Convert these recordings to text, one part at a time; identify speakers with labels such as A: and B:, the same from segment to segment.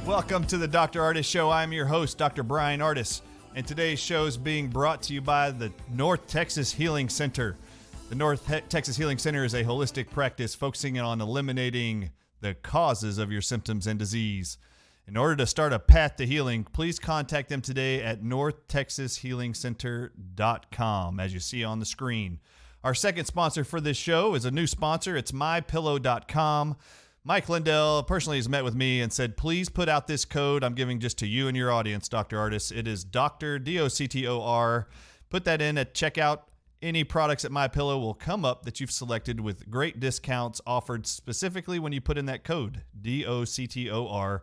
A: Welcome to the Dr. Ardis Show. I'm your host, Dr. Brian Ardis, and today's show is being brought to you by the North Texas Healing Center. The North Texas Healing Center is a holistic practice focusing on eliminating the causes of your symptoms and disease. In order to start a path to healing, please contact them today at northtexashealingcenter.com, as you see on the screen. Our second sponsor for this show is a new sponsor. It's mypillow.com. Mike Lindell personally has met with me and said, please put out this code I'm giving just to you and your audience, Dr. Ardis. It is Dr. DOCTOR. Put that in at checkout. Any products at MyPillow will come up that you've selected with great discounts offered specifically when you put in that code, DOCTOR.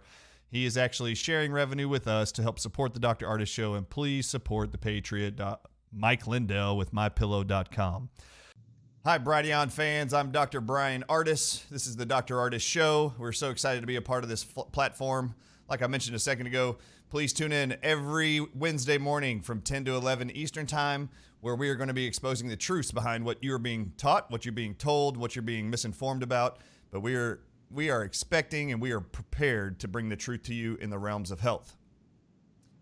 A: He is actually sharing revenue with us to help support the Dr. Ardis Show, and please support the patriot, Mike Lindell, with MyPillow.com. Hi, Brighteon fans. I'm Dr. Brian Ardis. This is the Dr. Ardis Show. We're so excited to be a part of this platform. Like I mentioned a second ago, please tune in every Wednesday morning from 10 to 11 Eastern Time, where we are going to be exposing the truths behind what you're being taught, what you're being told, what you're being misinformed about. But we are expecting and we are prepared to bring the truth to you in the realms of health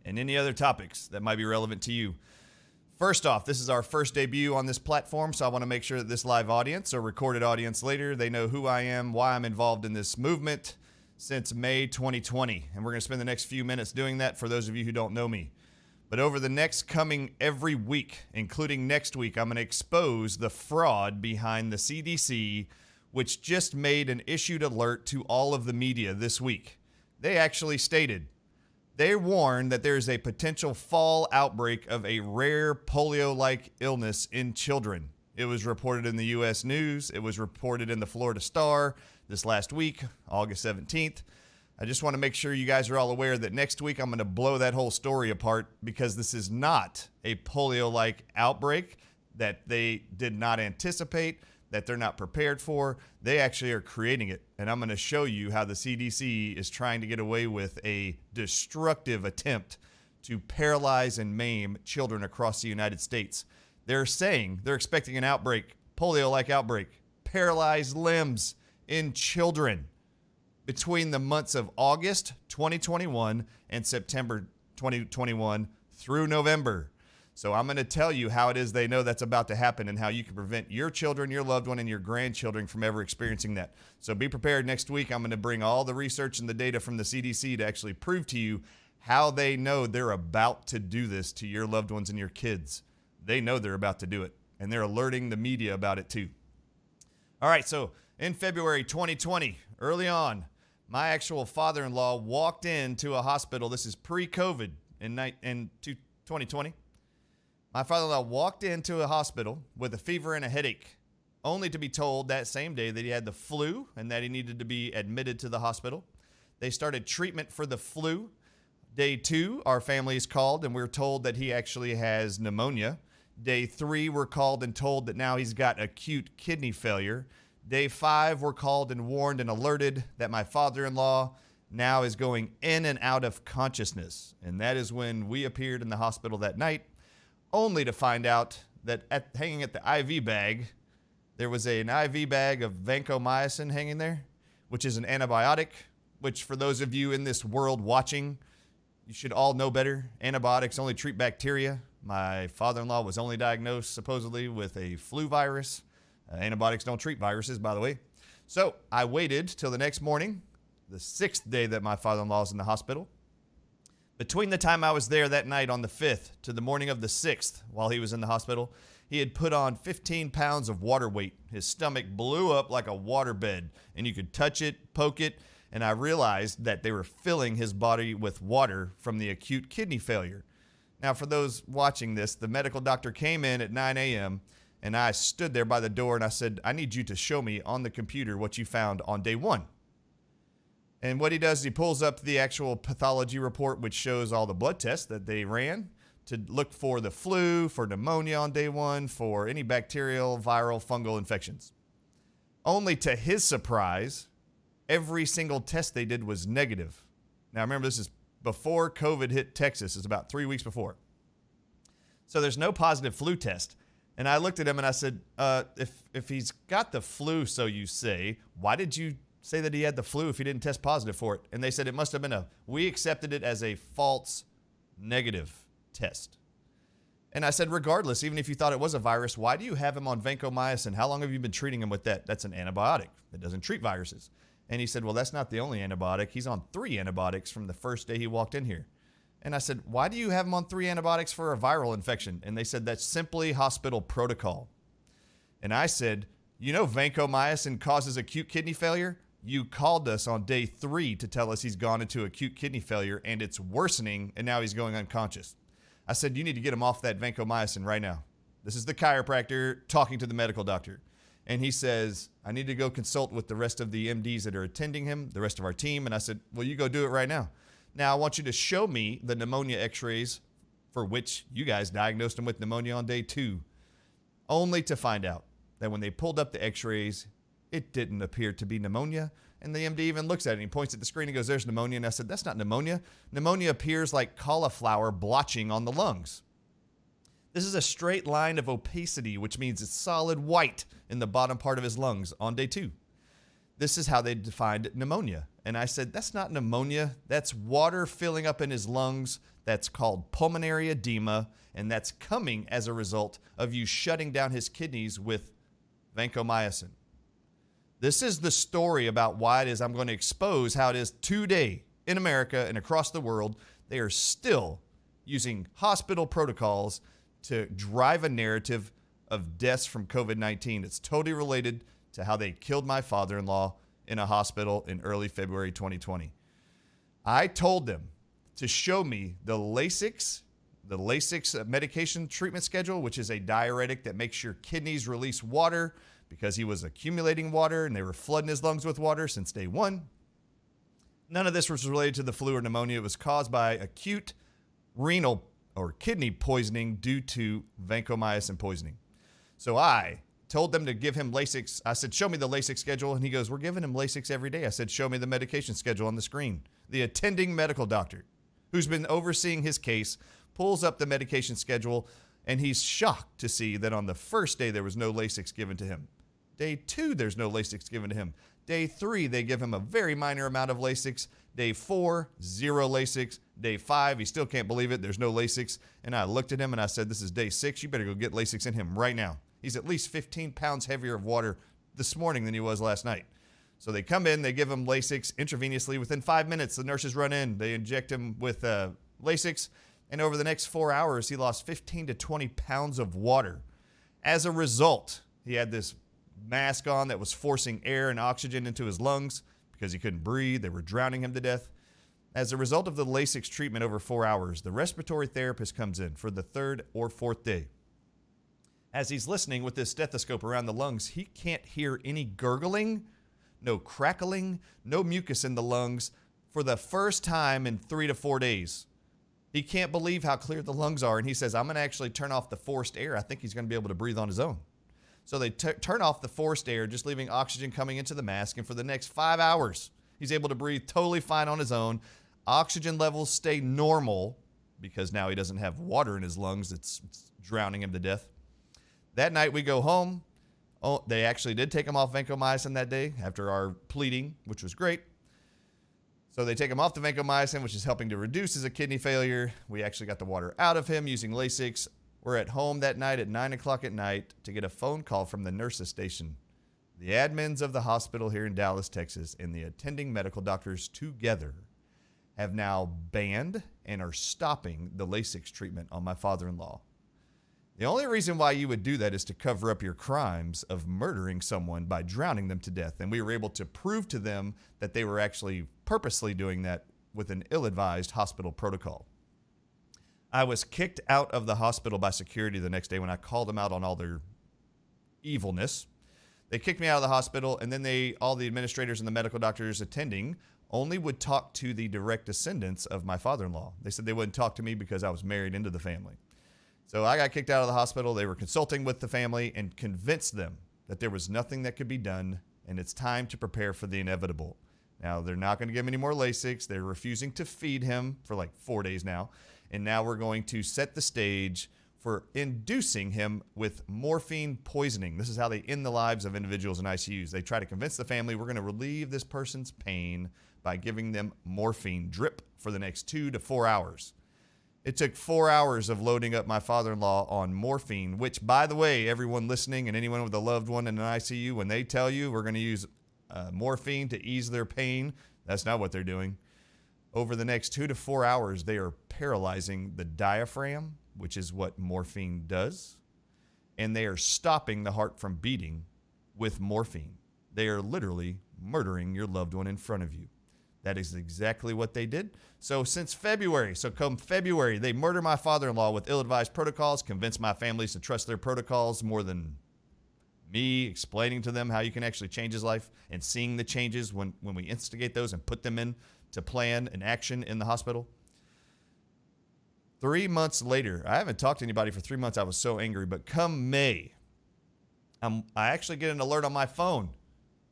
A: and any other topics that might be relevant to you. First off, this is our first debut on this platform, so I want to make sure that this live audience or recorded audience later, they know who I am, why I'm involved in this movement since May 2020. And we're going to spend the next few minutes doing that for those of you who don't know me. But over the next coming every week, including next week, I'm going to expose the fraud behind the CDC, which just made an issued alert to all of the media this week. They actually stated, they warned that there is a potential fall outbreak of a rare polio-like illness in children. It was reported in the U.S. News. It was reported in the Florida Star this last week, August 17th. I just want to make sure you guys are all aware that next week I'm going to blow that whole story apart, because this is not a polio-like outbreak that they did not anticipate, that they're not prepared for. They actually are creating it. And I'm going to show you how the CDC is trying to get away with a destructive attempt to paralyze and maim children across the United States. They're saying they're expecting an outbreak, polio-like outbreak, paralyzed limbs in children between the months of August 2021 and September 2021 through November. So I'm going to tell you how it is they know that's about to happen and how you can prevent your children, your loved one, and your grandchildren from ever experiencing that. So be prepared. Next week, I'm going to bring all the research and the data from the CDC to actually prove to you how they know they're about to do this to your loved ones and your kids. They know they're about to do it, and they're alerting the media about it too. All right, so in February 2020, early on, my actual father-in-law walked into a hospital. This is pre-COVID in 2020. My father-in-law walked into a hospital with a fever and a headache, only to be told that same day that he had the flu and that he needed to be admitted to the hospital. They started treatment for the flu. Day 2, our family is called, and we're told that he actually has pneumonia. Day 3, we're called and told that now he's got acute kidney failure. Day 5, we're called and warned and alerted that my father-in-law now is going in and out of consciousness. And that is when we appeared in the hospital that night, only to find out that hanging at the IV bag, there was an IV bag of vancomycin hanging there, which is an antibiotic, which for those of you in this world watching, you should all know better. Antibiotics only treat bacteria. My father-in-law was only diagnosed supposedly with a flu virus. Antibiotics don't treat viruses, by the way. So I waited till the next morning, the 6th day that my father-in-law was in the hospital. Between the time I was there that night on the 5th to the morning of the 6th while he was in the hospital, he had put on 15 pounds of water weight. His stomach blew up like a waterbed, and you could touch it, poke it, and I realized that they were filling his body with water from the acute kidney failure. Now, for those watching this, the medical doctor came in at 9 a.m., and I stood there by the door, and I said, I need you to show me on the computer what you found on day 1. And what he does is he pulls up the actual pathology report, which shows all the blood tests that they ran to look for the flu, for pneumonia on day 1, for any bacterial, viral, fungal infections. Only to his surprise, every single test they did was negative. Now, remember, this is before COVID hit Texas. It's about 3 weeks before. So there's no positive flu test. And I looked at him and I said, if he's got the flu, so you say, why did you say that he had the flu if he didn't test positive for it. And they said it must have been we accepted it as a false negative test. And I said, regardless, even if you thought it was a virus, why do you have him on vancomycin? How long have you been treating him with that? That's an antibiotic. It doesn't treat viruses. And he said, well, that's not the only antibiotic. He's on 3 antibiotics from the first day he walked in here. And I said, why do you have him on 3 antibiotics for a viral infection? And they said, that's simply hospital protocol. And I said, you know, vancomycin causes acute kidney failure. You called us on day 3 to tell us he's gone into acute kidney failure and it's worsening and now he's going unconscious. I said, you need to get him off that vancomycin right now. This is the chiropractor talking to the medical doctor. And he says, I need to go consult with the rest of the MDs that are attending him, the rest of our team. And I said, well, you go do it right now. Now I want you to show me the pneumonia x-rays for which you guys diagnosed him with pneumonia on day 2, only to find out that when they pulled up the x-rays, it didn't appear to be pneumonia. And the MD even looks at it and he points at the screen and goes, there's pneumonia. And I said, that's not pneumonia. Pneumonia appears like cauliflower blotching on the lungs. This is a straight line of opacity, which means it's solid white in the bottom part of his lungs on day 2. This is how they defined pneumonia. And I said, that's not pneumonia. That's water filling up in his lungs. That's called pulmonary edema. And that's coming as a result of you shutting down his kidneys with vancomycin. This is the story about why it is I'm going to expose how it is today in America and across the world. They are still using hospital protocols to drive a narrative of deaths from COVID-19. It's totally related to how they killed my father-in-law in a hospital in early February 2020. I told them to show me the Lasix medication treatment schedule, which is a diuretic that makes your kidneys release water because he was accumulating water and they were flooding his lungs with water since day 1. None of this was related to the flu or pneumonia. It was caused by acute renal or kidney poisoning due to vancomycin poisoning. So I told them to give him Lasix. I said, show me the Lasix schedule. And he goes, we're giving him Lasix every day. I said, show me the medication schedule on the screen. The attending medical doctor who's been overseeing his case pulls up the medication schedule, and he's shocked to see that on the first day there was no Lasix given to him. Day 2, there's no Lasix given to him. Day 3, they give him a very minor amount of Lasix. Day 4, 0 Lasix. Day 5, he still can't believe it. There's no Lasix. And I looked at him and I said, this is day 6. You better go get Lasix in him right now. He's at least 15 pounds heavier of water this morning than he was last night. So they come in, they give him Lasix intravenously. Within 5 minutes, the nurses run in. They inject him with Lasix. And over the next 4 hours, he lost 15 to 20 pounds of water. As a result, he had this mask on that was forcing air and oxygen into his lungs because he couldn't breathe. They were drowning him to death. As a result of the Lasix treatment over 4 hours, the respiratory therapist comes in for the 3rd or 4th day. As he's listening with this stethoscope around the lungs, he can't hear any gurgling, no crackling, no mucus in the lungs for the first time in 3 to 4 days. He can't believe how clear the lungs are, and he says, I'm going to actually turn off the forced air. I think he's going to be able to breathe on his own. So they turn off the forced air, just leaving oxygen coming into the mask, and for the next 5 hours, he's able to breathe totally fine on his own. Oxygen levels stay normal because now he doesn't have water in his lungs. It's drowning him to death. That night we go home. Oh, they actually did take him off vancomycin that day after our pleading, which was great. So they take him off the vancomycin, which is helping to reduce his kidney failure. We actually got the water out of him using Lasix. We're at home that night at 9 o'clock at night to get a phone call from the nurses station. The admins of the hospital here in Dallas, Texas, and the attending medical doctors together have now banned and are stopping the Lasix treatment on my father-in-law. The only reason why you would do that is to cover up your crimes of murdering someone by drowning them to death. And we were able to prove to them that they were actually purposely doing that with an ill-advised hospital protocol. I was kicked out of the hospital by security the next day when I called them out on all their evilness. They kicked me out of the hospital, and then all the administrators and the medical doctors attending only would talk to the direct descendants of my father-in-law. They said they wouldn't talk to me because I was married into the family. So I got kicked out of the hospital. They were consulting with the family and convinced them that there was nothing that could be done, and it's time to prepare for the inevitable. Now, they're not going to give him any more Lasix. They're refusing to feed him for like 4 days now. And now we're going to set the stage for inducing him with morphine poisoning. This is how they end the lives of individuals in ICUs. They try to convince the family we're going to relieve this person's pain by giving them morphine drip for the next 2 to 4 hours. It took 4 hours of loading up my father-in-law on morphine, which, by the way, everyone listening and anyone with a loved one in an ICU, when they tell you we're going to use morphine to ease their pain, that's not what they're doing. Over the next 2 to 4 hours, they are paralyzing the diaphragm, which is what morphine does, and they are stopping the heart from beating with morphine. They are literally murdering your loved one in front of you. That is exactly what they did. So come February, they murder my father-in-law with ill-advised protocols, convince my families to trust their protocols more than me explaining to them how you can actually change his life and seeing the changes when we instigate those and put them in to plan and action in the hospital. 3 months later, I haven't talked to anybody for 3 months. I was so angry. But come May, I actually get an alert on my phone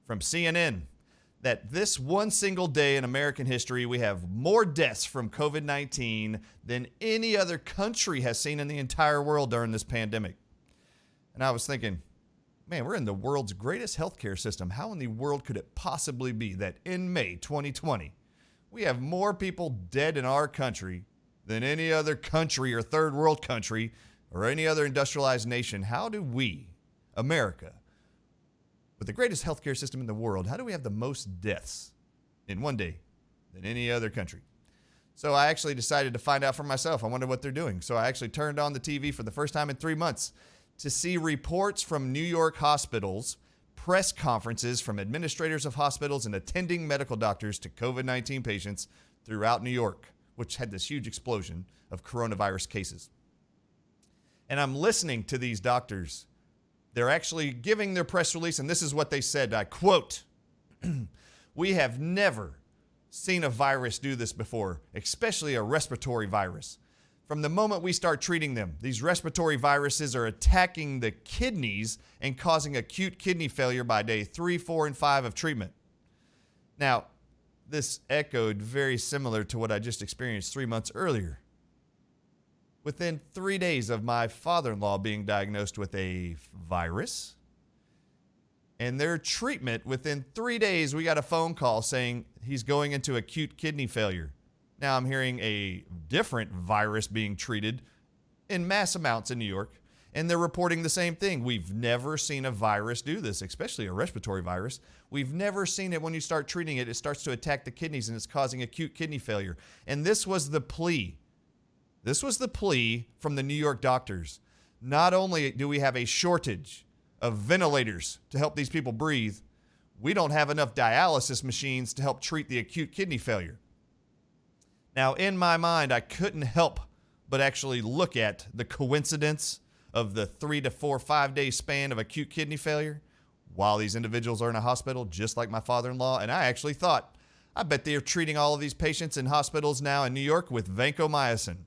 A: from CNN that this one single day in American history, we have more deaths from COVID-19 than any other country has seen in the entire world during this pandemic. And I was thinking, man, we're in the world's greatest healthcare system. How in the world could it possibly be that in May 2020, we have more people dead in our country than any other country or third world country or any other industrialized nation? How do we, America, with the greatest healthcare system in the world, how do we have the most deaths in one day than any other country? So I actually decided to find out for myself. I wonder what they're doing. So I actually turned on the TV for the first time in 3 months to see reports from New York hospitals, press conferences from administrators of hospitals and attending medical doctors to COVID-19 patients throughout New York, which had this huge explosion of coronavirus cases. And I'm listening to these doctors. They're actually giving their press release, and this is what they said. I quote, "We have never seen a virus do this before, especially a respiratory virus. From the moment we start treating them, these respiratory viruses are attacking the kidneys and causing acute kidney failure by day 3, 4, and 5 of treatment." Now, this echoed very similar to what I just experienced 3 months earlier. Within 3 days of my father-in-law being diagnosed with a virus and their treatment, within 3 days, we got a phone call saying he's going into acute kidney failure. Now I'm hearing a different virus being treated in mass amounts in New York, and they're reporting the same thing. We've never seen a virus do this, especially a respiratory virus. We've never seen it. When you start treating it, it starts to attack the kidneys and it's causing acute kidney failure. And this was the plea. This was the plea from the New York doctors. Not only do we have a shortage of ventilators to help these people breathe, we don't have enough dialysis machines to help treat the acute kidney failure. Now, in my mind, I couldn't help but actually look at the coincidence of the 3 to 4, 5 day span of acute kidney failure while these individuals are in a hospital, just like my father-in-law. And I actually thought, I bet they're treating all of these patients in hospitals now in New York with vancomycin.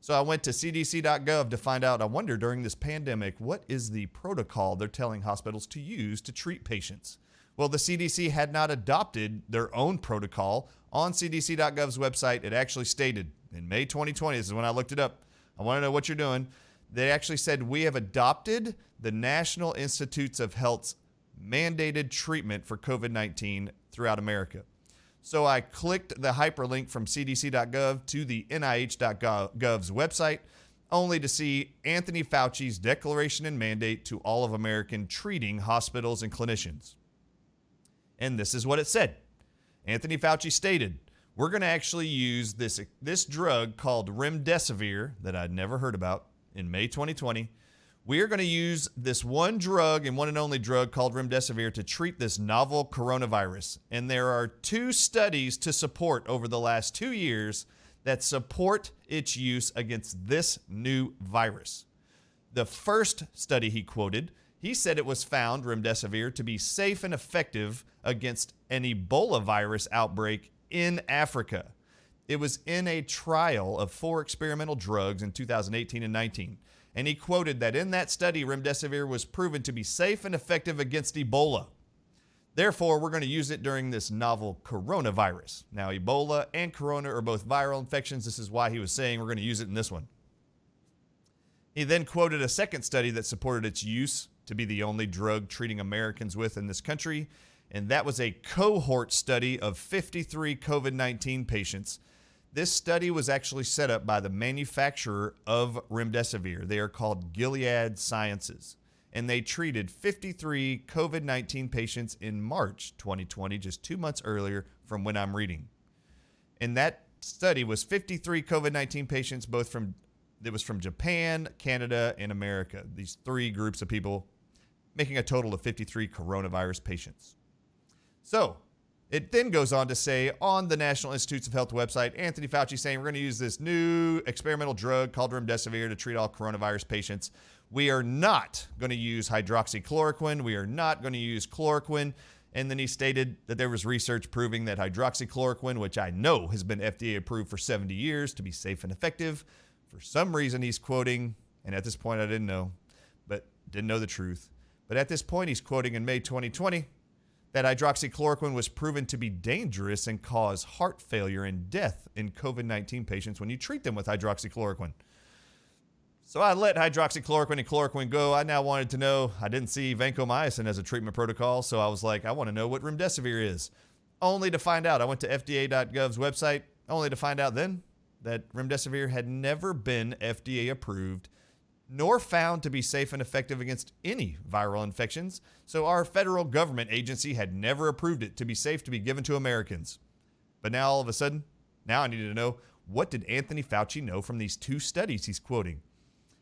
A: So I went to cdc.gov to find out, I wonder during this pandemic, what is the protocol they're telling hospitals to use to treat patients? Well, the CDC had not adopted their own protocol. On cdc.gov's website, it actually stated in May 2020, this is when I looked it up, I want to know what you're doing. They actually said, we have adopted the National Institutes of Health's mandated treatment for COVID-19 throughout America. So I clicked the hyperlink from cdc.gov to the nih.gov's website, only to see Anthony Fauci's declaration and mandate to all of American treating hospitals and clinicians. And this is what it said. Anthony Fauci stated, we're going to actually use this drug called Remdesivir that I'd never heard about in May 2020. We are going to use this one drug and one and only drug called Remdesivir to treat this novel coronavirus. And there are 2 studies to support over the last 2 years that support its use against this new virus. The first study he quoted, he said it was found, Remdesivir, to be safe and effective against an Ebola virus outbreak in Africa. It was in a trial of 4 experimental drugs in 2018 and 19. And he quoted that in that study, Remdesivir was proven to be safe and effective against Ebola. Therefore, we're going to use it during this novel coronavirus. Now, Ebola and corona are both viral infections. This is why he was saying we're going to use it in this one. He then quoted a second study that supported its use to be the only drug treating Americans with in this country, and that was a cohort study of 53 COVID-19 patients. This study was actually set up by the manufacturer of Remdesivir. They are called Gilead Sciences, and they treated 53 COVID-19 patients in March 2020, just 2 months earlier from when I'm reading. And that study was 53 COVID-19 patients, it was from Japan, Canada, and America. These three groups of people, making a total of 53 coronavirus patients. So it then goes on to say on the National Institutes of Health website, Anthony Fauci saying we're going to use this new experimental drug called Remdesivir to treat all coronavirus patients. We are not going to use hydroxychloroquine. We are not going to use chloroquine. And then he stated that there was research proving that hydroxychloroquine, which I know has been FDA approved for 70 years to be safe and effective. For some reason, he's quoting, and at this point I didn't know the truth. But at this point, he's quoting in May 2020 that hydroxychloroquine was proven to be dangerous and cause heart failure and death in COVID-19 patients when you treat them with hydroxychloroquine. So I let hydroxychloroquine and chloroquine go. I now wanted to know, I didn't see vancomycin as a treatment protocol, so I was like, I want to know what remdesivir is. Only to find out, I went to FDA.gov's website, only to find out then that remdesivir had never been FDA approved, nor found to be safe and effective against any viral infections. So our federal government agency had never approved it to be safe to be given to Americans. But now all of a sudden, now I needed to know, what did Anthony Fauci know from these two studies he's quoting?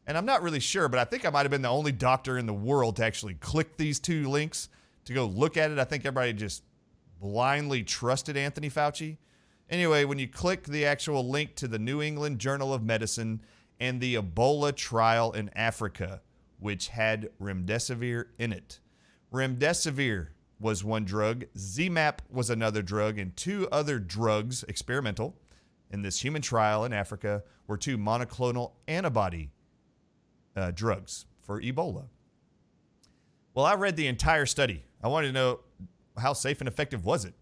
A: And I'm not really sure, but I think I might have been the only doctor in the world to actually click these two links to go look at it. I think everybody just blindly trusted Anthony Fauci. Anyway, when you click the actual link to the New England Journal of Medicine and the Ebola trial in Africa, which had remdesivir in it. Remdesivir was one drug, ZMapp was another drug, and two other drugs, experimental, in this human trial in Africa were two monoclonal antibody drugs for Ebola. Well, I read the entire study. I wanted to know, how safe and effective was it?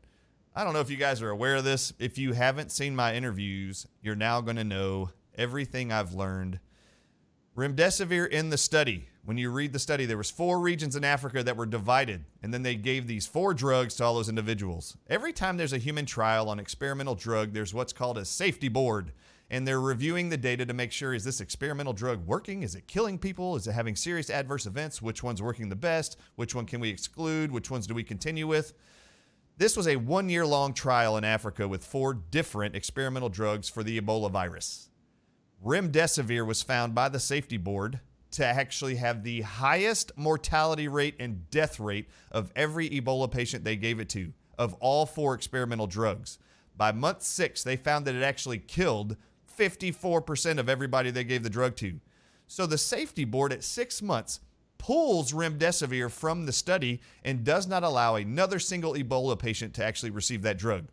A: I don't know if you guys are aware of this. If you haven't seen my interviews, you're now going to know everything I've learned. Remdesivir in the study, when you read the study, there was 4 regions in Africa that were divided, and then they gave these 4 drugs to all those individuals. Every time there's a human trial on experimental drug, there's what's called a safety board, and they're reviewing the data to make sure, is this experimental drug working? Is it killing people? Is it having serious adverse events? Which one's working the best? Which one can we exclude? Which ones do we continue with? This was a 1-year-long trial in Africa with 4 different experimental drugs for the Ebola virus. Remdesivir was found by the safety board to actually have the highest mortality rate and death rate of every Ebola patient they gave it to, of all 4 experimental drugs. By month 6, they found that it actually killed 54% of everybody they gave the drug to. So the safety board at 6 months pulls remdesivir from the study and does not allow another single Ebola patient to actually receive that drug.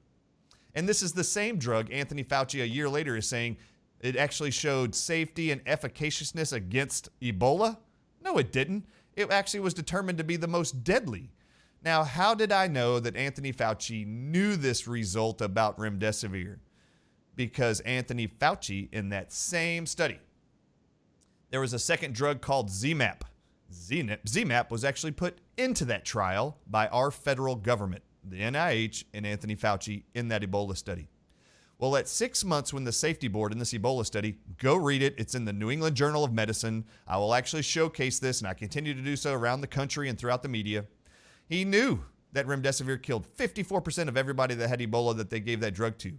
A: And this is the same drug Anthony Fauci a year later is saying it actually showed safety and efficaciousness against Ebola. No, it didn't. It actually was determined to be the most deadly. Now, how did I know that Anthony Fauci knew this result about remdesivir? Because Anthony Fauci, in that same study, there was a second drug called ZMapp. ZMapp was actually put into that trial by our federal government, the NIH and Anthony Fauci, in that Ebola study. Well, at 6 months when the safety board in this Ebola study, go read it. It's in the New England Journal of Medicine. I will actually showcase this, and I continue to do so around the country and throughout the media. He knew that remdesivir killed 54% of everybody that had Ebola that they gave that drug to.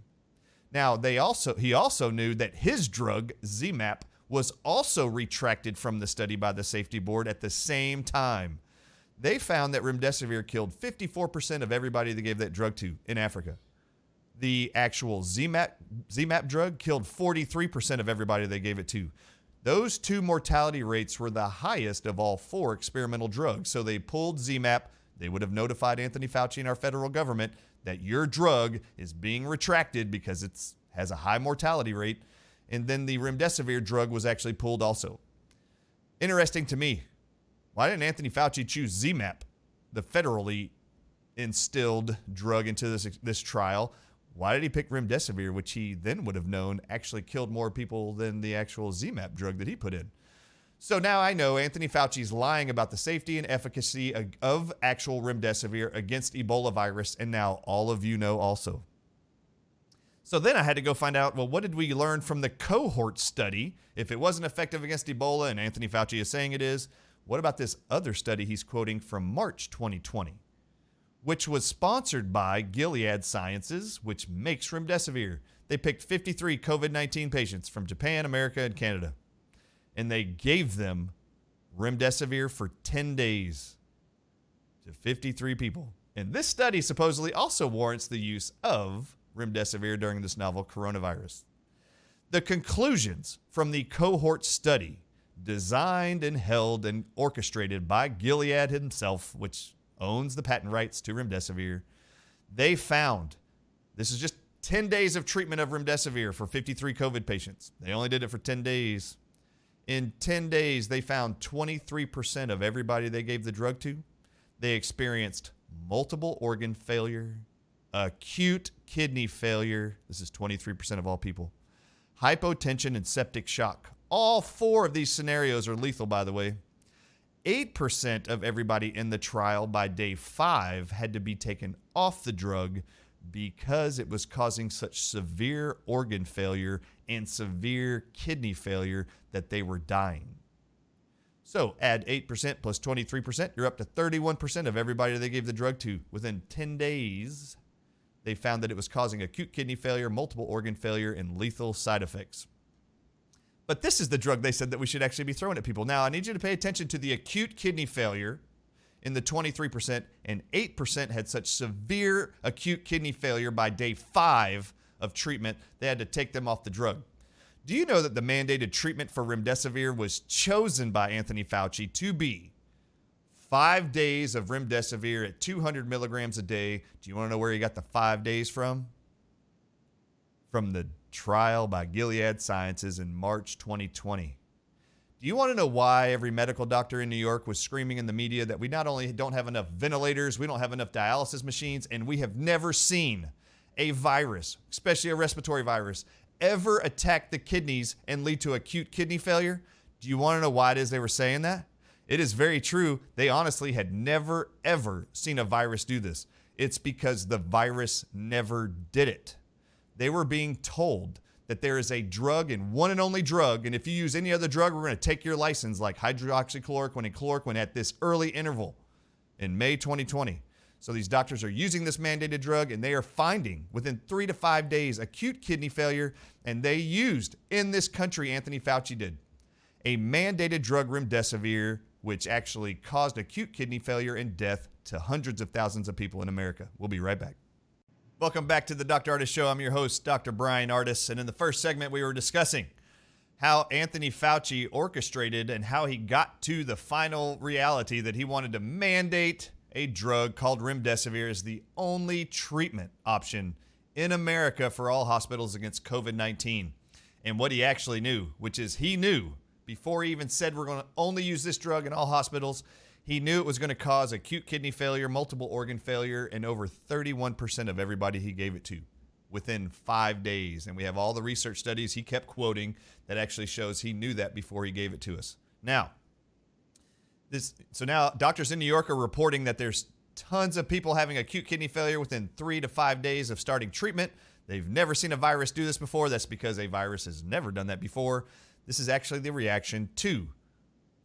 A: Now, he also knew that his drug, ZMapp, was also retracted from the study by the safety board at the same time. They found that remdesivir killed 54% of everybody they gave that drug to in Africa. The actual ZMapp drug killed 43% of everybody they gave it to. Those 2 mortality rates were the highest of all 4 experimental drugs. So they pulled ZMapp. They would have notified Anthony Fauci and our federal government that your drug is being retracted because it has a high mortality rate. And then the remdesivir drug was actually pulled also. Interesting to me, why didn't Anthony Fauci choose ZMapp, the federally instilled drug, into this trial? Why did he pick remdesivir, which he then would have known actually killed more people than the actual ZMapp drug that he put in? So now I know Anthony Fauci's lying about the safety and efficacy of actual remdesivir against Ebola virus, and now all of you know also. So then I had to go find out, well, what did we learn from the cohort study? If it wasn't effective against Ebola, and Anthony Fauci is saying it is, what about this other study he's quoting from March 2020, which was sponsored by Gilead Sciences, which makes remdesivir? They picked 53 COVID-19 patients from Japan, America, and Canada, and they gave them remdesivir for 10 days to 53 people. And this study supposedly also warrants the use of remdesivir during this novel coronavirus. The conclusions from the cohort study, designed and held and orchestrated by Gilead himself, which owns the patent rights to remdesivir, they found, this is just 10 days of treatment of remdesivir for 53 COVID patients. They only did it for 10 days. In 10 days, they found 23% of everybody they gave the drug to, they experienced multiple organ failure, acute kidney failure. This is 23% of all people. Hypotension and septic shock. All 4 of these scenarios are lethal, by the way. 8% of everybody in the trial by day 5 had to be taken off the drug because it was causing such severe organ failure and severe kidney failure that they were dying. So add 8% plus 23%, you're up to 31% of everybody they gave the drug to. Within 10 days, they found that it was causing acute kidney failure, multiple organ failure, and lethal side effects. But this is the drug they said that we should actually be throwing at people. Now, I need you to pay attention to the acute kidney failure in the 23%, and 8% had such severe acute kidney failure by day 5 of treatment, they had to take them off the drug. Do you know that the mandated treatment for remdesivir was chosen by Anthony Fauci to be 5 days of remdesivir at 200 milligrams a day? Do you want to know where he got the 5 days from? From the trial by Gilead Sciences in March 2020. Do you want to know why every medical doctor in New York was screaming in the media that we not only don't have enough ventilators, we don't have enough dialysis machines, and we have never seen a virus, especially a respiratory virus, ever attack the kidneys and lead to acute kidney failure? Do you want to know why it is they were saying that? It is very true. They honestly had never, ever seen a virus do this. It's because the virus never did it. They were being told that there is a drug and one and only drug, and if you use any other drug, we're going to take your license, like hydroxychloroquine and chloroquine at this early interval in May 2020. So these doctors are using this mandated drug, and they are finding within 3 to 5 days acute kidney failure, and they used, in this country, Anthony Fauci did, a mandated drug, remdesivir, which actually caused acute kidney failure and death to hundreds of thousands of people in America. We'll be right back. Welcome back to the Dr. Ardis Show. I'm your host, Dr. Brian Ardis. And in the first segment, we were discussing how Anthony Fauci orchestrated and how he got to the final reality that he wanted to mandate a drug called remdesivir as the only treatment option in America for all hospitals against COVID-19. And what he actually knew, which is he knew before he even said we're going to only use this drug in all hospitals, he knew it was going to cause acute kidney failure, multiple organ failure, and over 31% of everybody he gave it to within 5 days. And we have all the research studies he kept quoting that actually shows he knew that before he gave it to us. Now, now doctors in New York are reporting that there's tons of people having acute kidney failure within 3 to 5 days of starting treatment. They've never seen a virus do this before. That's because a virus has never done that before. This is actually the reaction to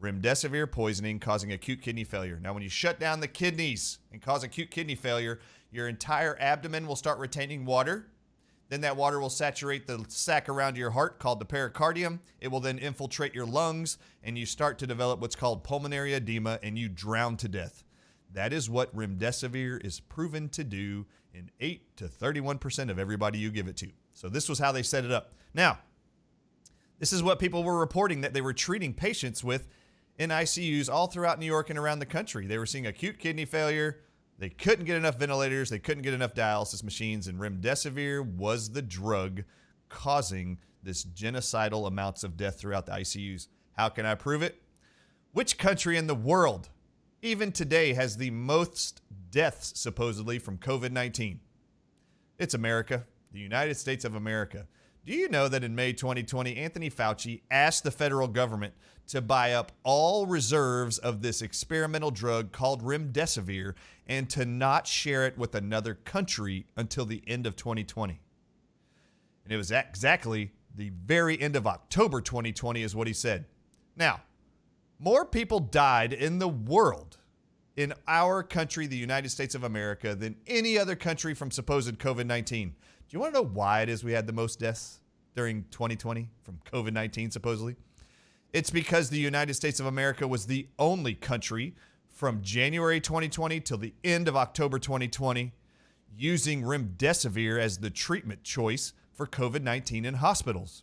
A: remdesivir poisoning causing acute kidney failure. Now, when you shut down the kidneys and cause acute kidney failure, your entire abdomen will start retaining water. Then that water will saturate the sac around your heart called the pericardium. It will then infiltrate your lungs, and you start to develop what's called pulmonary edema, and you drown to death. That is what remdesivir is proven to do in 8 to 31% of everybody you give it to. So this was how they set it up. Now, this is what people were reporting that they were treating patients with in ICUs all throughout New York and around the country. They were seeing acute kidney failure. They couldn't get enough ventilators. They couldn't get enough dialysis machines. And remdesivir was the drug causing this genocidal amounts of death throughout the ICUs. How can I prove it? Which country in the world, even today, has the most deaths supposedly from COVID-19? It's America, the United States of America. Do you know that in May 2020, Anthony Fauci asked the federal government to buy up all reserves of this experimental drug called Remdesivir and to not share it with another country until the end of 2020? And it was exactly the very end of October 2020 is what he said. Now, more people died in the world, in our country, the United States of America, than any other country from supposed COVID-19. Do you want to know why it is we had the most deaths during 2020 from COVID-19, supposedly? It's because the United States of America was the only country from January 2020 till the end of October 2020 using Remdesivir as the treatment choice for COVID-19 in hospitals.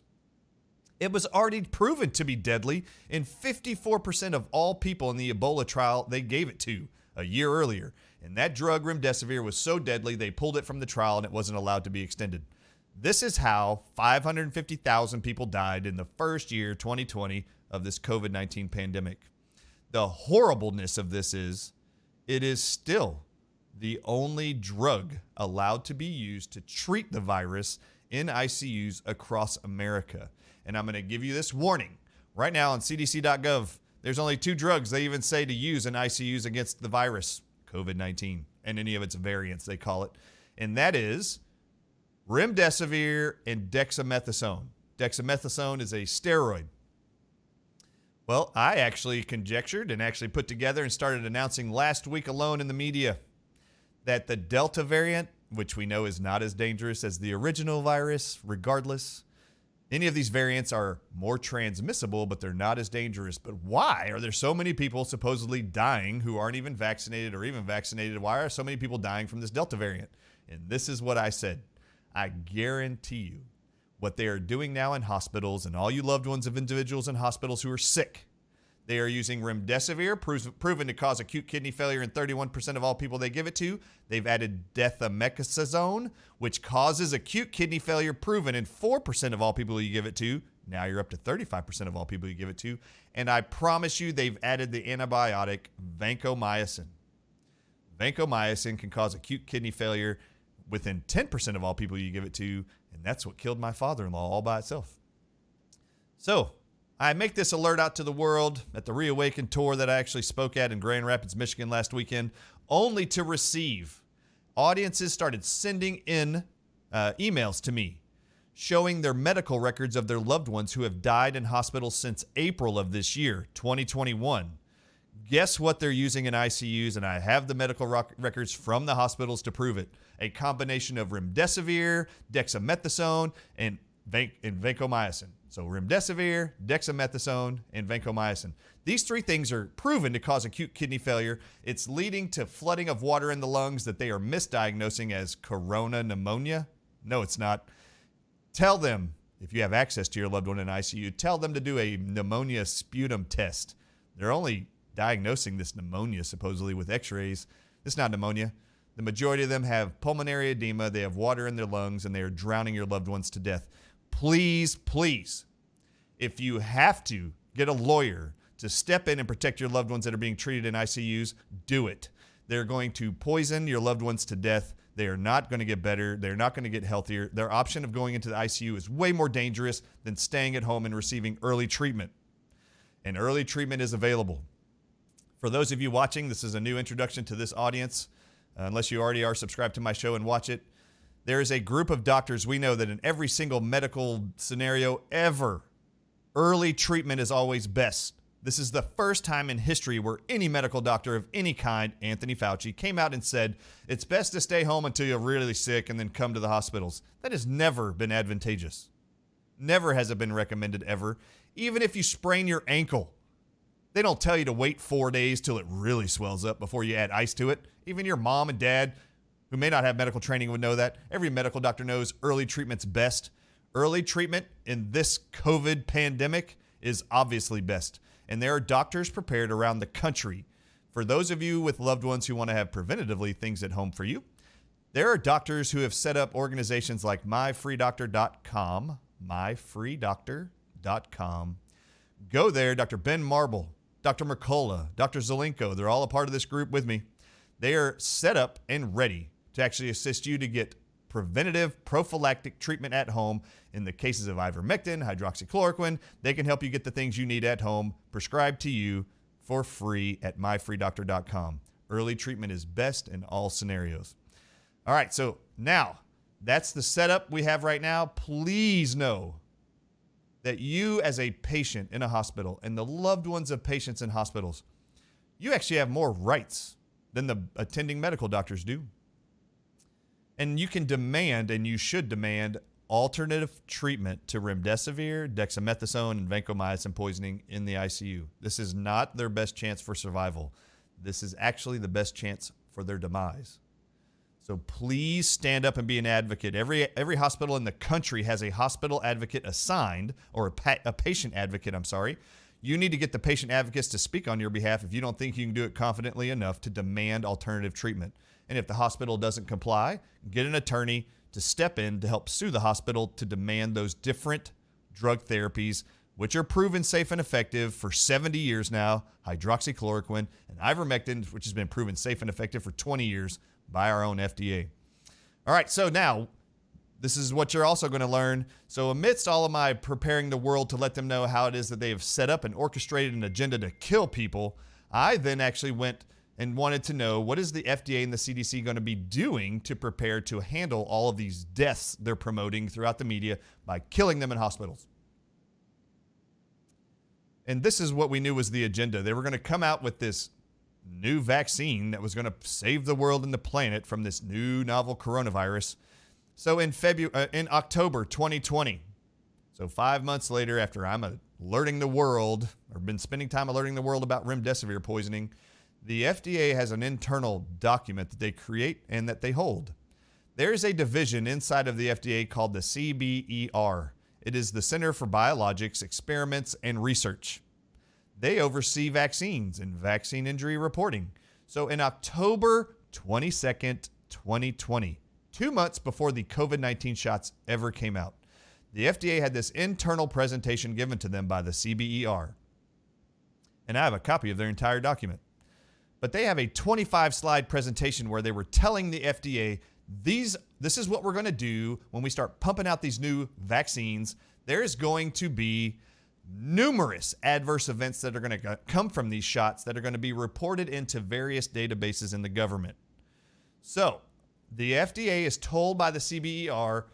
A: It was already proven to be deadly in 54% of all people in the Ebola trial they gave it to a year earlier. And that drug, Remdesivir, was so deadly they pulled it from the trial and it wasn't allowed to be extended. This is how 550,000 people died in the first year, 2020, of this COVID-19 pandemic. The horribleness of this is it is still the only drug allowed to be used to treat the virus in ICUs across America. And I'm going to give you this warning. Right now on cdc.gov, there's only 2 drugs they even say to use in ICUs against the virus, COVID-19, and any of its variants, they call it. And that is Remdesivir and dexamethasone. Dexamethasone is a steroid. Well, I actually conjectured and actually put together and started announcing last week alone in the media that the Delta variant, which we know is not as dangerous as the original virus, regardless, any of these variants are more transmissible, but they're not as dangerous. But why are there so many people supposedly dying who aren't even vaccinated or even vaccinated? Why are so many people dying from this Delta variant? And this is what I said. I guarantee you what they are doing now in hospitals and all you loved ones of individuals in hospitals who are sick. They are using Remdesivir, proven to cause acute kidney failure in 31% of all people they give it to. They've added dexamethasone, which causes acute kidney failure, proven in 4% of all people you give it to. Now you're up to 35% of all people you give it to. And I promise you they've added the antibiotic vancomycin. Vancomycin can cause acute kidney failure within 10% of all people you give it to. And that's what killed my father-in-law all by itself. So I make this alert out to the world at the Reawaken tour that I actually spoke at in Grand Rapids, Michigan last weekend, only to receive audiences started sending in emails to me showing their medical records of their loved ones who have died in hospitals since April of this year, 2021. Guess what they're using in ICUs, and I have the medical records from the hospitals to prove it. A combination of Remdesivir, dexamethasone, and vancomycin. So Remdesivir, dexamethasone, and vancomycin. These 3 things are proven to cause acute kidney failure. It's leading to flooding of water in the lungs that they are misdiagnosing as corona pneumonia. No, it's not. Tell them, if you have access to your loved one in ICU, tell them to do a pneumonia sputum test. They're only diagnosing this pneumonia supposedly with x-rays. It's not pneumonia. The majority of them have pulmonary edema. They have water in their lungs, and they are drowning your loved ones to death. Please, please, if you have to get a lawyer to step in and protect your loved ones that are being treated in ICUs, do it. They're going to poison your loved ones to death. They are not going to get better. They're not going to get healthier. Their option of going into the ICU is way more dangerous than staying at home and receiving early treatment. And early treatment is available. For those of you watching, this is a new introduction to this audience. Unless you already are subscribed to my show and watch it. There is a group of doctors we know that in every single medical scenario ever, early treatment is always best. This is the first time in history where any medical doctor of any kind, Anthony Fauci, came out and said, it's best to stay home until you're really sick and then come to the hospitals. That has never been advantageous. Never has it been recommended ever. Even if you sprain your ankle, they don't tell you to wait 4 days till it really swells up before you add ice to it. Even your mom and dad, who may not have medical training, would know that. Every medical doctor knows early treatment's best. Early treatment in this COVID pandemic is obviously best. And there are doctors prepared around the country. For those of you with loved ones who want to have preventatively things at home for you, there are doctors who have set up organizations like myfreedoctor.com, myfreedoctor.com. Go there, Dr. Ben Marble, Dr. Mercola, Dr. Zelenko, they're all a part of this group with me. They are set up and ready to actually assist you to get preventative prophylactic treatment at home. In the cases of ivermectin, hydroxychloroquine, they can help you get the things you need at home prescribed to you for free at myfreedoctor.com. Early treatment is best in all scenarios. All right, so now that's the setup we have right now. Please know that you as a patient in a hospital and the loved ones of patients in hospitals, you actually have more rights than the attending medical doctors do. And you can demand, and you should demand, alternative treatment to remdesivir, dexamethasone, and vancomycin poisoning in the ICU. This is not their best chance for survival. This is actually the best chance for their demise. So please stand up and be an advocate. Every hospital in the country has a hospital advocate assigned, or a patient advocate, I'm sorry. You need to get the patient advocates to speak on your behalf if you don't think you can do it confidently enough to demand alternative treatment. And if the hospital doesn't comply, get an attorney to step in to help sue the hospital to demand those different drug therapies, which are proven safe and effective for 70 years now, hydroxychloroquine and ivermectin, which has been proven safe and effective for 20 years by our own FDA. All right, so now this is what you're also going to learn. So amidst all of my preparing the world to let them know how it is that they have set up and orchestrated an agenda to kill people, I then actually went and wanted to know, what is the FDA and the CDC going to be doing to prepare to handle all of these deaths they're promoting throughout the media by killing them in hospitals? And this is what we knew was the agenda. They were going to come out with this new vaccine that was going to save the world and the planet from this new novel coronavirus. So in October 2020, so 5 months later, after I'm alerting the world, or been spending time alerting the world about remdesivir poisoning, the FDA has an internal document that they create and that they hold. There's a division inside of the FDA called the CBER. It is the Center for Biologics, Experiments, and Research. They oversee vaccines and vaccine injury reporting. So in October 22nd, 2020, 2 months before the COVID-19 shots ever came out, the FDA had this internal presentation given to them by the CBER. And I have a copy of their entire document. But they have a 25-slide presentation where they were telling the FDA, this is what we're going to do when we start pumping out these new vaccines. There's going to be numerous adverse events that are going to come from these shots that are going to be reported into various databases in the government. So the FDA is told by the CBER,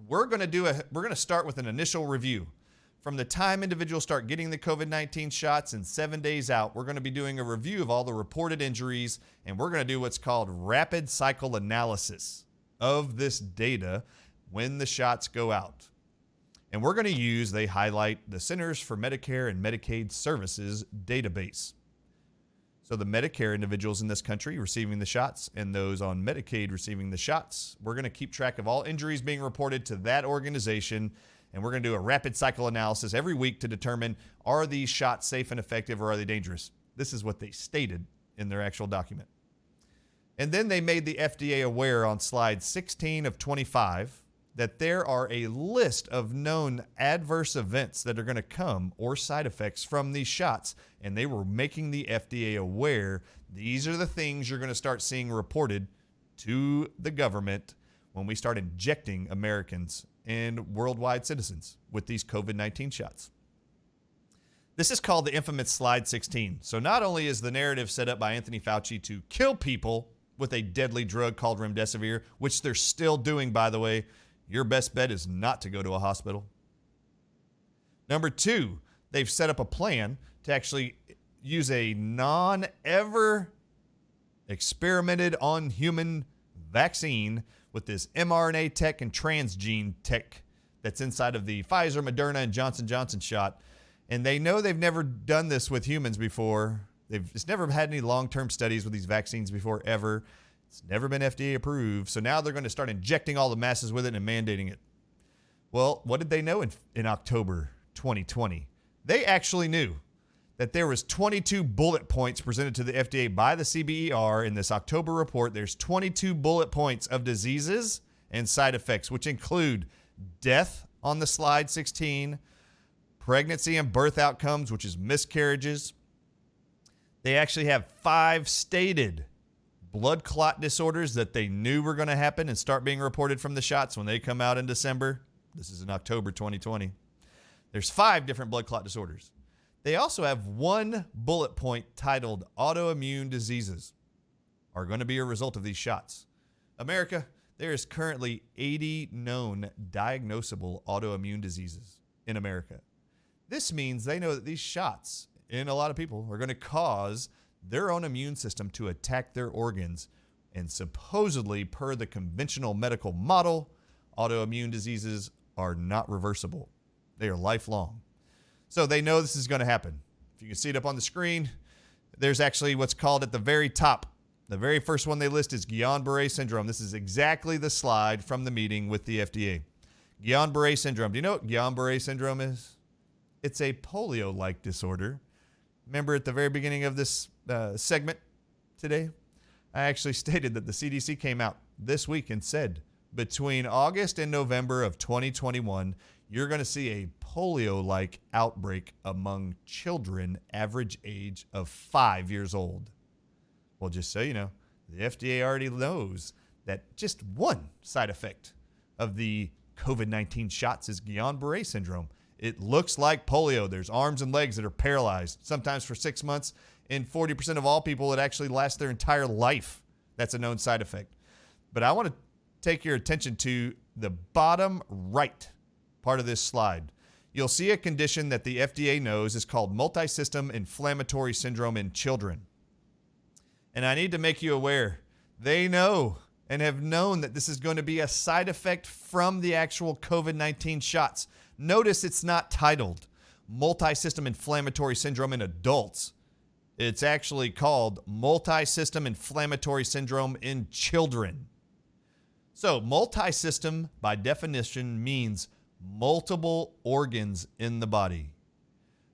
A: we're going to start with an initial review. From the time individuals start getting the COVID-19 shots and 7 days out, we're going to be doing a review of all the reported injuries, and we're going to do what's called rapid cycle analysis of this data when the shots go out. And we're going to use, they highlight, the Centers for Medicare and Medicaid Services database. So the Medicare individuals in this country receiving the shots and those on Medicaid receiving the shots, we're going to keep track of all injuries being reported to that organization. And we're going to do a rapid cycle analysis every week to determine, are these shots safe and effective or are they dangerous? This is what they stated in their actual document. And then they made the FDA aware on slide 16 of 25 that there are a list of known adverse events that are going to come or side effects from these shots. And they were making the FDA aware these are the things you're going to start seeing reported to the government when we start injecting Americans and worldwide citizens with these COVID-19 shots. This is called the infamous slide 16. So not only is the narrative set up by Anthony Fauci to kill people with a deadly drug called remdesivir, which they're still doing, by the way, your best bet is not to go to a hospital. Number two, they've set up a plan to actually use a non-ever experimented on human vaccine with this mRNA tech and transgene tech that's inside of the Pfizer, Moderna, and Johnson & Johnson shot. And they know they've never done this with humans before. It's never had any long-term studies with these vaccines before, ever. It's never been FDA approved. So now they're going to start injecting all the masses with it and mandating it. Well, what did they know in October 2020? They actually knew that there was 22 bullet points presented to the FDA by the CBER in this October report. There's 22 bullet points of diseases and side effects, which include death on the slide 16, pregnancy and birth outcomes, which is miscarriages. They actually have 5 stated blood clot disorders that they knew were going to happen and start being reported from the shots when they come out in December. This is in October 2020. There's 5 different blood clot disorders. They also have one bullet point titled autoimmune diseases are going to be a result of these shots. America, there is currently 80 known diagnosable autoimmune diseases in America. This means they know that these shots in a lot of people are going to cause their own immune system to attack their organs. And supposedly, per the conventional medical model, autoimmune diseases are not reversible. They are lifelong. So they know this is going to happen. If you can see it up on the screen, there's actually what's called at the very top. The very first one they list is Guillain-Barré syndrome. This is exactly the slide from the meeting with the FDA. Guillain-Barré syndrome. Do you know what Guillain-Barré syndrome is? It's a polio-like disorder. Remember at the very beginning of this segment today, I actually stated that the CDC came out this week and said between August and November of 2021, you're going to see a polio-like outbreak among children average age of 5 years old. Well, just so you know, the FDA already knows that just one side effect of the COVID-19 shots is Guillain-Barré syndrome. It looks like polio. There's arms and legs that are paralyzed, sometimes for 6 months. In 40% of all people, it actually lasts their entire life. That's a known side effect. But I want to take your attention to the bottom right part of this slide. You'll see a condition that the FDA knows is called multisystem inflammatory syndrome in children. And I need to make you aware, they know and have known that this is going to be a side effect from the actual COVID-19 shots. Notice it's not titled multisystem inflammatory syndrome in adults. It's actually called multisystem inflammatory syndrome in children. So multisystem, by definition, means multiple organs in the body.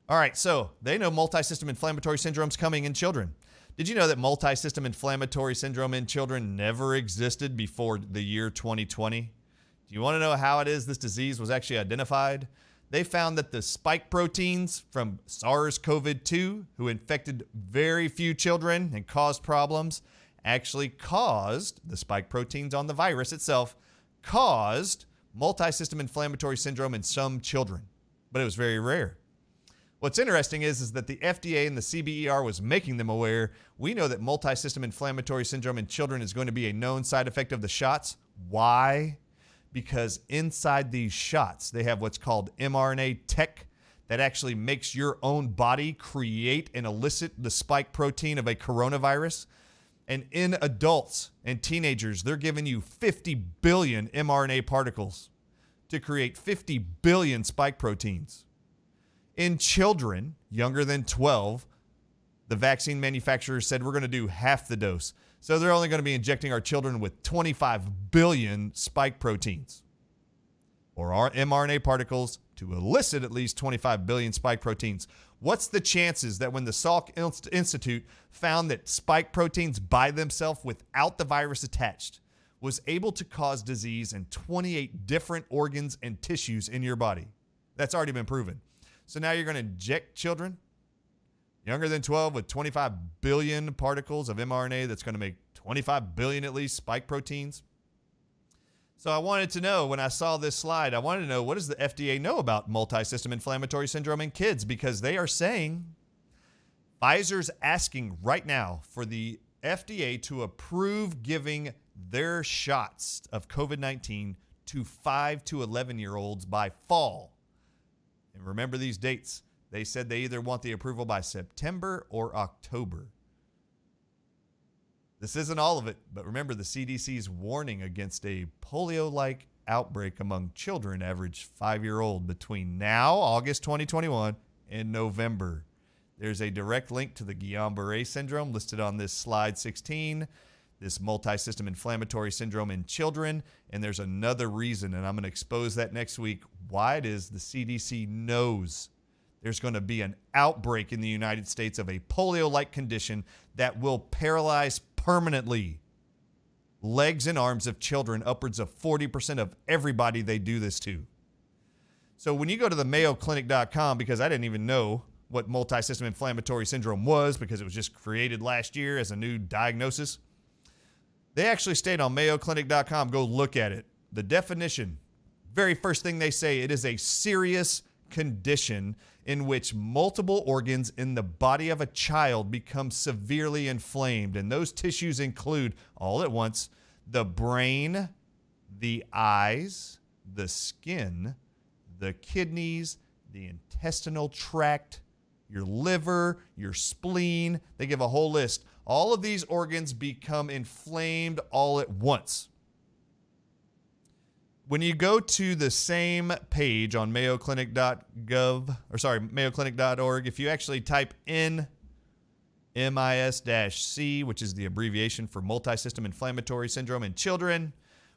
A: All right, so they know multisystem inflammatory syndrome's coming in children. Did you know that multisystem inflammatory syndrome in children never existed before the year 2020? Do you want to know how it is this disease was actually identified? They found that the spike proteins from SARS-CoV-2, who infected very few children and caused problems, actually caused, the spike proteins on the virus itself, caused multisystem inflammatory syndrome in some children. But it was very rare. What's interesting is that the FDA and the CBER was making them aware. We know that multisystem inflammatory syndrome in children is going to be a known side effect of the shots. Why? Because inside these shots, they have what's called mRNA tech that actually makes your own body create and elicit the spike protein of a coronavirus. And in adults and teenagers, they're giving you 50 billion mRNA particles to create 50 billion spike proteins. In children younger than 12, the vaccine manufacturers said we're going to do half the dose. So they're only going to be injecting our children with 25 billion spike proteins or our mRNA particles to elicit at least 25 billion spike proteins. What's the chances that when the Salk Institute found that spike proteins by themselves without the virus attached was able to cause disease in 28 different organs and tissues in your body? That's already been proven. So now you're going to inject children younger than 12 with 25 billion particles of mRNA that's going to make 25 billion at least spike proteins. So I wanted to know, when I saw this slide, I wanted to know, what does the FDA know about multisystem inflammatory syndrome in kids? Because they are saying Pfizer's asking right now for the FDA to approve giving their shots of COVID-19 to 5 to 11-year-olds by fall. And remember these dates. They said they either want the approval by September or October. This isn't all of it, but remember the CDC's warning against a polio-like outbreak among children average 5-year-old between now, August 2021, and November. There's a direct link to the Guillain-Barré syndrome listed on this slide 16, this multisystem inflammatory syndrome in children, and there's another reason, and I'm going to expose that next week, why it is the CDC knows there's going to be an outbreak in the United States of a polio-like condition that will paralyze permanently legs and arms of children, upwards of 40% of everybody they do this to. So when you go to the mayoclinic.com, because I didn't even know what multisystem inflammatory syndrome was because it was just created last year as a new diagnosis, They actually state on mayoclinic.com, go look at it. The definition, very first thing they say, it is a serious condition in which multiple organs in the body of a child become severely inflamed. And those tissues include, all at once, the brain, the eyes, the skin, the kidneys, the intestinal tract, your liver, your spleen. They give a whole list. All of these organs become inflamed all at once. When you go to the same page on mayoclinic.org, if you actually type in MIS-C, which is the abbreviation for multisystem inflammatory syndrome in children,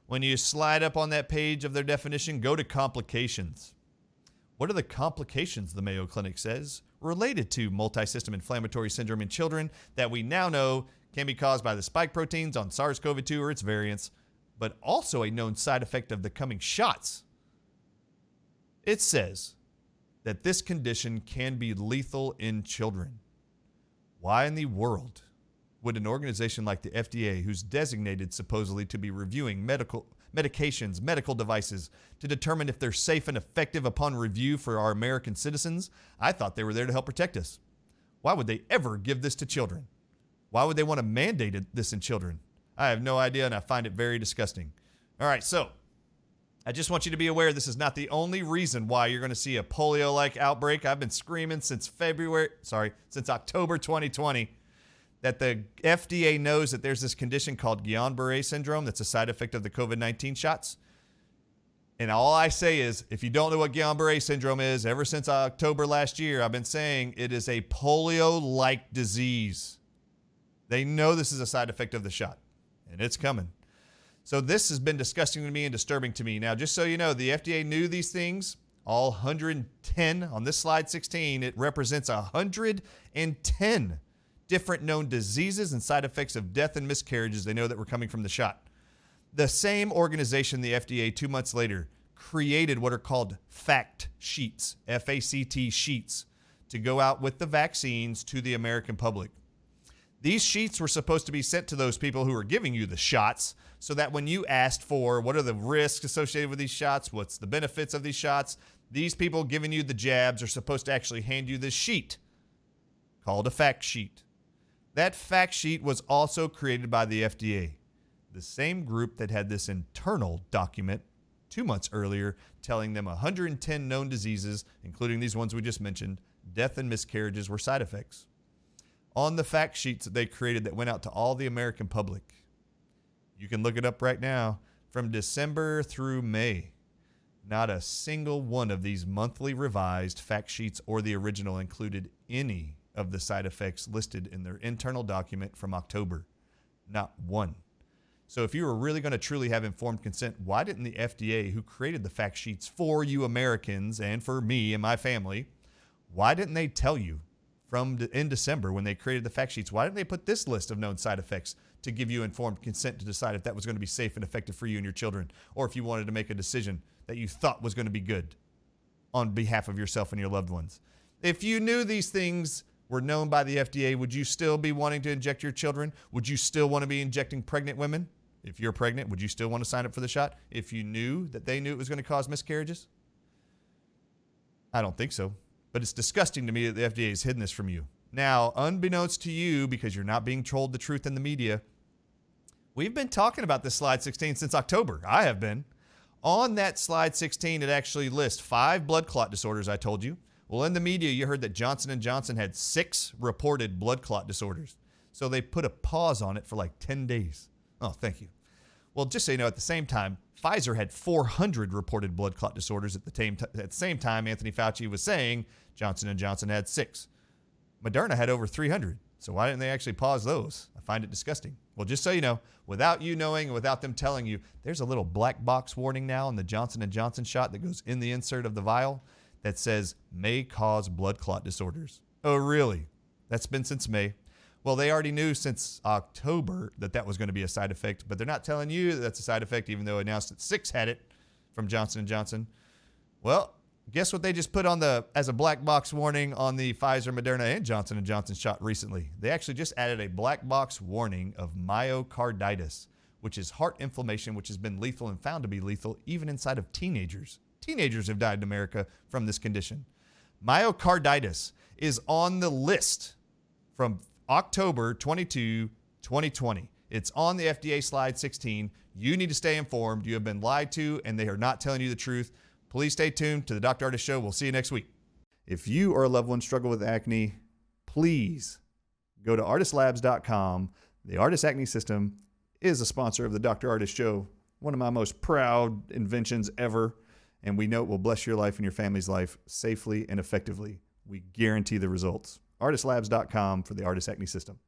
A: when you slide up on that page of their definition, go to complications. What are the complications, the Mayo Clinic says, related to multisystem inflammatory syndrome in children that we now know can be caused by the spike proteins on SARS-CoV-2 or its variants, but also a known side effect of the coming shots? It says that this condition can be lethal in children. Why in the world would an organization like the FDA, who's designated supposedly to be reviewing medications, medical devices, to determine if they're safe and effective upon review for our American citizens? I thought they were there to help protect us. Why would they ever give this to children? Why would they want to mandate this in children? I have no idea, and I find it very disgusting. All right, so I just want you to be aware this is not the only reason why you're going to see a polio-like outbreak. I've been screaming since October 2020 that the FDA knows that there's this condition called Guillain-Barré syndrome that's a side effect of the COVID-19 shots. And all I say is, if you don't know what Guillain-Barré syndrome is, ever since October last year, I've been saying it is a polio-like disease. They know this is a side effect of the shot, and it's coming. So this has been disgusting to me and disturbing to me. Now, just so you know, the FDA knew these things, all 110 on this slide 16. It represents 110 different known diseases and side effects of death and miscarriages they know that were coming from the shot. The same organization, the FDA, 2 months later, created what are called fact sheets, F-A-C-T sheets, to go out with the vaccines to the American public. These sheets were supposed to be sent to those people who are giving you the shots so that when you asked for what are the risks associated with these shots, what's the benefits of these shots, these people giving you the jabs are supposed to actually hand you this sheet called a fact sheet. That fact sheet was also created by the FDA, the same group that had this internal document 2 months earlier telling them 110 known diseases, including these ones we just mentioned, death and miscarriages were side effects. On the fact sheets that they created that went out to all the American public, you can look it up right now, from December through May, not a single one of these monthly revised fact sheets or the original included any of the side effects listed in their internal document from October. Not one. So if you were really going to truly have informed consent, why didn't the FDA, who created the fact sheets for you Americans and for me and my family, why didn't they tell you in December when they created the fact sheets, why didn't they put this list of known side effects to give you informed consent to decide if that was going to be safe and effective for you and your children, or if you wanted to make a decision that you thought was going to be good on behalf of yourself and your loved ones? If you knew these things were known by the FDA, would you still be wanting to inject your children? Would you still want to be injecting pregnant women? If you're pregnant, would you still want to sign up for the shot if you knew that they knew it was going to cause miscarriages? I don't think so. But it's disgusting to me that the FDA has hidden this from you. Now, unbeknownst to you, because you're not being told the truth in the media, we've been talking about this slide 16 since October. I have been. On that slide 16, it actually lists 5 blood clot disorders, I told you. Well, in the media, you heard that Johnson & Johnson had 6 reported blood clot disorders. So they put a pause on it for like 10 days. Oh, thank you. Well, just so you know, at the same time, Pfizer had 400 reported blood clot disorders at the same time Anthony Fauci was saying Johnson & Johnson had 6. Moderna had over 300. So why didn't they actually pause those? I find it disgusting. Well, just so you know, without you knowing and without them telling you, there's a little black box warning now on the Johnson & Johnson shot that goes in the insert of the vial that says may cause blood clot disorders. Oh, really? That's been since May. Well, they already knew since October that was going to be a side effect, but they're not telling you that that's a side effect, even though it announced that 6 had it from Johnson & Johnson. Well, guess what they just put on as a black box warning on the Pfizer, Moderna, and Johnson & Johnson shot recently? They actually just added a black box warning of myocarditis, which is heart inflammation, which has been lethal and found to be lethal even inside of teenagers. Teenagers have died in America from this condition. Myocarditis is on the list from October 22, 2020. It's on the FDA slide 16. You need to stay informed. You have been lied to, and they are not telling you the truth. Please stay tuned to the Dr. Ardis Show. We'll see you next week. If you or a loved one struggle with acne, please go to artislabs.com. The Ardis Acne System is a sponsor of the Dr. Ardis Show, one of my most proud inventions ever, and we know it will bless your life and your family's life safely and effectively. We guarantee the results. artislabs.com for the Ardis Acne System.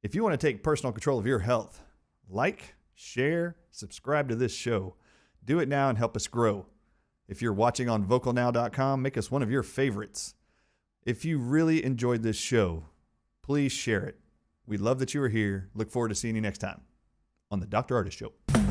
A: If you want to take personal control of your health, like, share, subscribe to this show. Do it now and help us grow. If you're watching on vocalnow.com, make us one of your favorites. If you really enjoyed this show, please share it. We love that you are here. Look forward to seeing you next time on the Dr. Ardis Show.